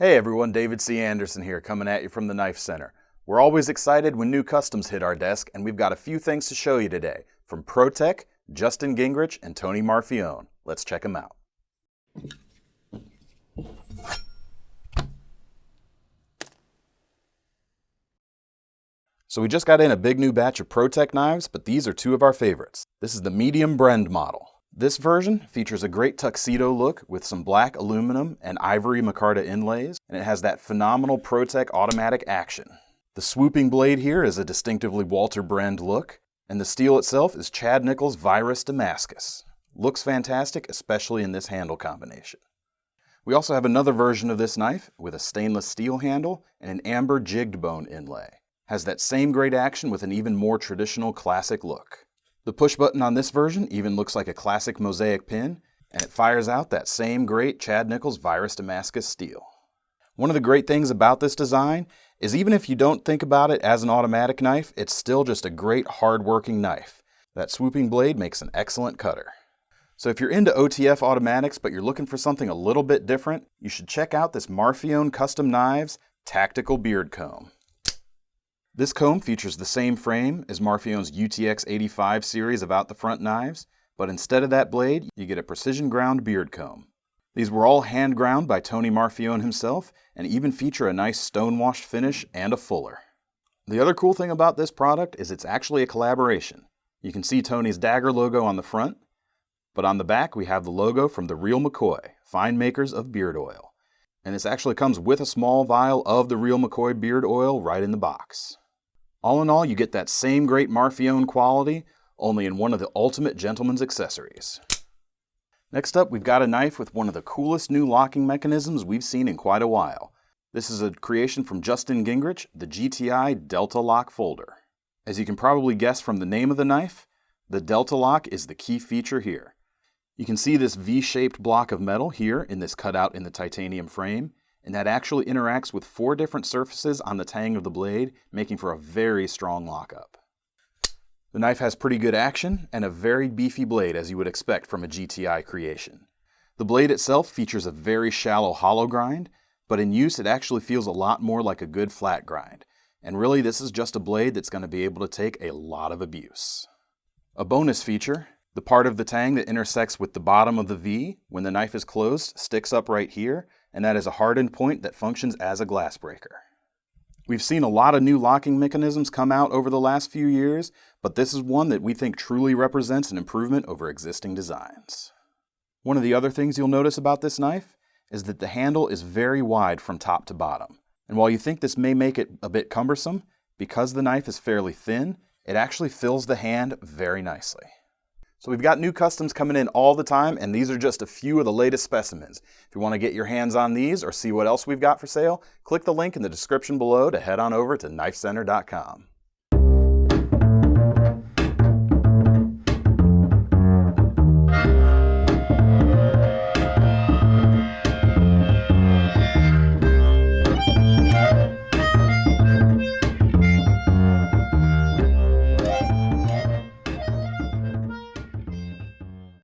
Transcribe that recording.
Hey everyone, David C. Anderson here, coming at you from the Knife Center. We're always excited when new customs hit our desk, and we've got a few things to show you today from Protech, Justin Gingrich, and Tony Marfione. Let's check them out. So we just got in a big new batch of Protech knives, but these are two of our favorites. This is the medium Brend model. This version features a great tuxedo look with some black aluminum and ivory micarta inlays, and it has that phenomenal Protech automatic action. The swooping blade here is a distinctively Walther Brend look, and the steel itself is Chad Nichols Virus Damascus. Looks fantastic, especially in this handle combination. We also have another version of this knife with a stainless steel handle and an amber jigged bone inlay. Has that same great action with an even more traditional classic look. The push button on this version even looks like a classic mosaic pin, and it fires out that same great Chad Nichols Virus Damascus steel. One of the great things about this design is even if you don't think about it as an automatic knife, it's still just a great hard-working knife. That swooping blade makes an excellent cutter. So if you're into OTF automatics but you're looking for something a little bit different, you should check out this Marfione Custom Knives Tactical Beard Comb. This comb features the same frame as Marfione's UTX 85 series of out-the-front knives, but instead of that blade, you get a precision ground beard comb. These were all hand ground by Tony Marfione himself, and even feature a nice stone-washed finish and a fuller. The other cool thing about this product is it's actually a collaboration. You can see Tony's dagger logo on the front, but on the back we have the logo from the Real McCoy, fine makers of beard oil. And this actually comes with a small vial of the Real McCoy beard oil right in the box. All in all, you get that same great Marfione quality, only in one of the ultimate gentleman's accessories. Next up, we've got a knife with one of the coolest new locking mechanisms we've seen in quite a while. This is a creation from Justin Gingrich, the GTI Delta Lock Folder. As you can probably guess from the name of the knife, the Delta Lock is the key feature here. You can see this V-shaped block of metal here in this cutout in the titanium frame, and that actually interacts with 4 different surfaces on the tang of the blade, making for a very strong lockup. The knife has pretty good action and a very beefy blade as you would expect from a GTI creation. The blade itself features a very shallow hollow grind, but in use it actually feels a lot more like a good flat grind. And really this is just a blade that's going to be able to take a lot of abuse. A bonus feature, the part of the tang that intersects with the bottom of the V when the knife is closed sticks up right here, and that is a hardened point that functions as a glass breaker. We've seen a lot of new locking mechanisms come out over the last few years, but this is one that we think truly represents an improvement over existing designs. One of the other things you'll notice about this knife is that the handle is very wide from top to bottom. And while you think this may make it a bit cumbersome, because the knife is fairly thin, it actually fills the hand very nicely. So we've got new customs coming in all the time, and these are just a few of the latest specimens. If you want to get your hands on these or see what else we've got for sale, click the link in the description below to head on over to KnifeCenter.com.